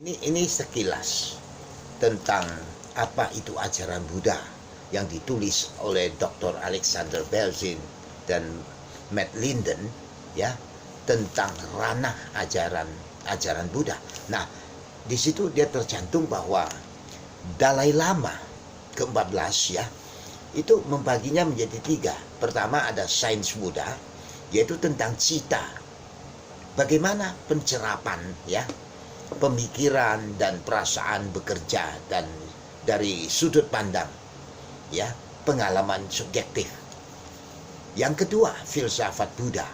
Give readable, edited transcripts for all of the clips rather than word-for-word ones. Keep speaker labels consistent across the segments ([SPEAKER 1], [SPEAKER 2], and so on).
[SPEAKER 1] Ini sekilas tentang apa itu ajaran Buddha yang ditulis oleh Dr. Alexander Belzin dan Matt Linden, ya, tentang ranah ajaran Buddha. Nah, di situ dia tercantum bahwa Dalai Lama ke-14, ya, itu membaginya menjadi 3. Pertama ada sains Buddha, yaitu tentang cita. Bagaimana pencerapan, ya, pemikiran dan perasaan bekerja dan dari sudut pandang, ya, pengalaman subjektif. Yang kedua, filsafat Buddha.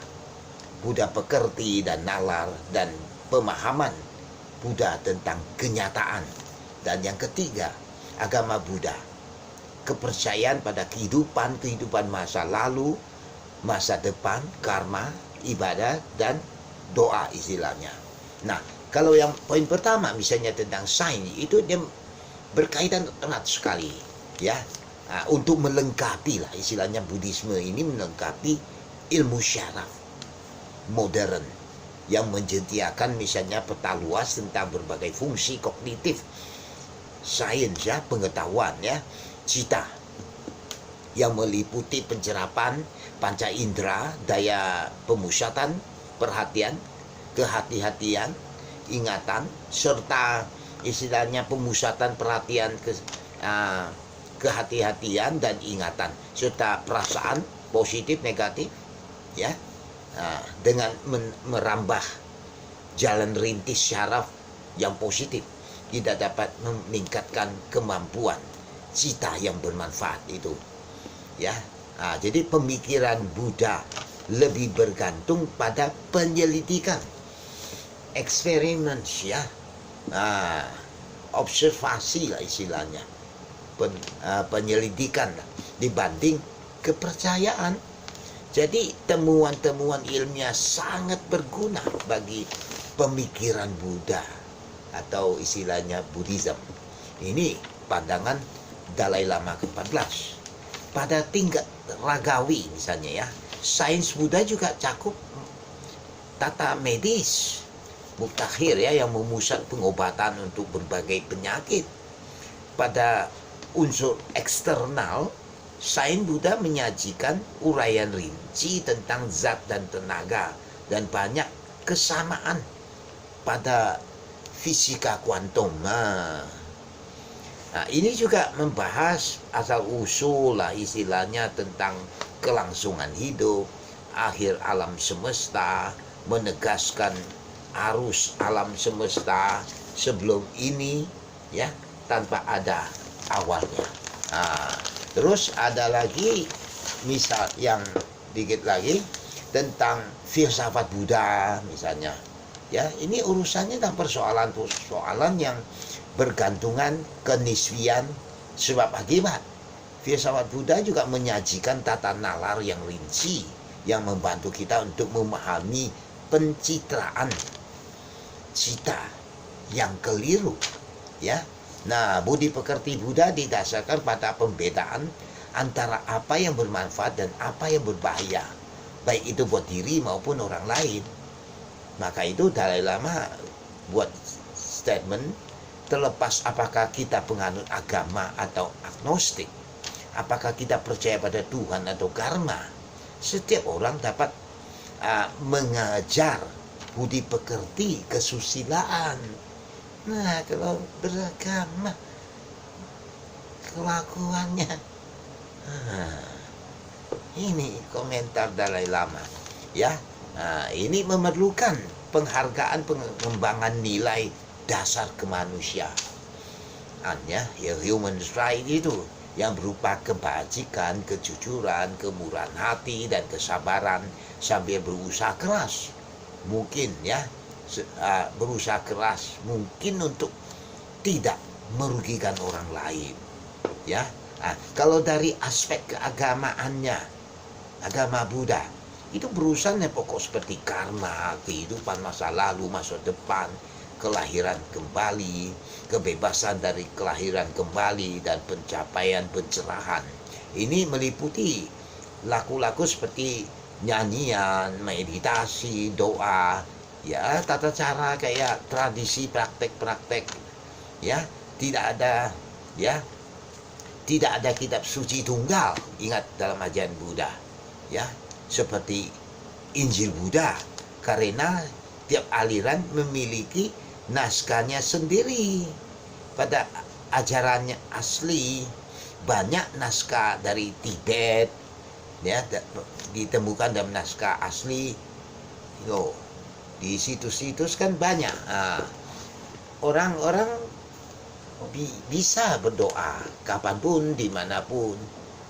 [SPEAKER 1] Buddha pekerti dan nalar dan pemahaman Buddha tentang kenyataan. Dan yang ketiga, agama Buddha. Kepercayaan pada kehidupan masa lalu, masa depan, karma, ibadah, dan doa istilahnya. Nah, kalau yang poin pertama misalnya tentang sains, itu dia berkaitan erat sekali, ya. Nah, untuk melengkapi lah istilahnya, Buddhisme ini melengkapi ilmu syaraf modern yang menyediakan misalnya peta luas tentang berbagai fungsi kognitif, sains, ya, pengetahuan, ya, cita yang meliputi pencerapan panca indera, daya pemusatan perhatian, kehati-hatian, ingatan, serta istilahnya pemusatan perhatian kehati-hatian dan ingatan, serta perasaan positif negatif, ya, dengan merambah jalan rintis syaraf yang positif tidak dapat meningkatkan kemampuan cita yang bermanfaat itu, ya. Jadi pemikiran Buddha lebih bergantung pada penyelidikan, eksperimen, ya, observasi lah istilahnya, penyelidikan lah, dibanding kepercayaan. Jadi temuan-temuan ilmiah sangat berguna bagi pemikiran Buddha atau istilahnya Buddhism. Ini pandangan Dalai Lama ke-14. Pada tingkat ragawi misalnya, ya, sains Buddha juga cakup tata medis mutakhir, ya, yang memusat pengobatan untuk berbagai penyakit. Pada unsur eksternal, sains Buddha menyajikan uraian rinci tentang zat dan tenaga dan banyak kesamaan pada fisika kuantum. Nah, ini juga membahas asal-usul lah istilahnya tentang kelangsungan hidup, akhir alam semesta, menegaskan arus alam semesta sebelum ini, ya, tanpa ada awalnya. Terus ada lagi misal yang dikit lagi tentang filsafat Buddha misalnya, ya, ini urusannya tentang persoalan yang bergantungan kenisbian sebab akibat. Filsafat Buddha juga menyajikan tata nalar yang rinci yang membantu kita untuk memahami pencitraan cita yang keliru, ya. Nah, budi pekerti Buddha didasarkan pada pembedaan antara apa yang bermanfaat dan apa yang berbahaya, baik itu buat diri maupun orang lain. Maka itu Dalai Lama buat statement, terlepas apakah kita penganut agama atau agnostik, apakah kita percaya pada Tuhan atau karma, setiap orang dapat mengajar budi pekerti kesusilaan. Nah, kalau beragama kelakuannya, ini komentar Dalai Lama, ya. Ini memerlukan penghargaan pengembangan nilai dasar kemanusiaan, ya, human rights itu yang berupa kebajikan, kejujuran, kemurahan hati, dan kesabaran sambil berusaha keras. Mungkin, ya, berusaha keras mungkin untuk tidak merugikan orang lain, ya. Kalau dari aspek keagamaannya, agama Buddha itu berurusannya pokok seperti karma, kehidupan masa lalu, masa depan, kelahiran kembali, kebebasan dari kelahiran kembali, dan pencapaian pencerahan. Ini meliputi laku-laku seperti nyanyian, meditasi, doa, ya tata cara kayak tradisi praktek-praktek, ya tidak ada, ya tidak ada kitab suci tunggal, ingat dalam ajaran Buddha, ya seperti Injil Buddha, karena tiap aliran memiliki naskahnya sendiri. Pada ajarannya asli banyak naskah dari Tibet, ya ditemukan dalam naskah asli. Loh, di situs-situs kan banyak. Orang-orang bisa berdoa kapanpun, dimanapun,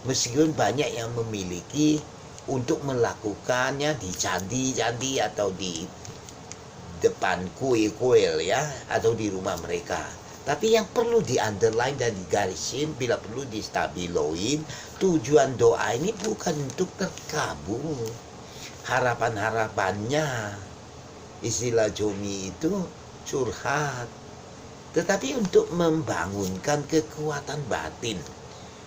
[SPEAKER 1] meskipun banyak yang memiliki untuk melakukannya di candi-candi atau di depan kuil-kuil, ya, atau di rumah mereka. Tapi yang perlu di-underline dan digarisin, bila perlu distabiloin, tujuan doa ini bukan untuk terkabul harapan-harapannya. Istilah Jomi itu curhat, tetapi untuk membangunkan kekuatan batin,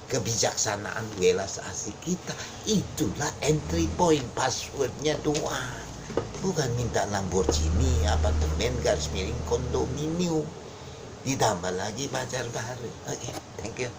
[SPEAKER 1] kebijaksanaan welas asih kita. Itulah entry point, passwordnya doa. Bukan minta Lamborghini, apartemen, garis miring, kondominium, ditambah lagi pacar baru. Oke, thank you.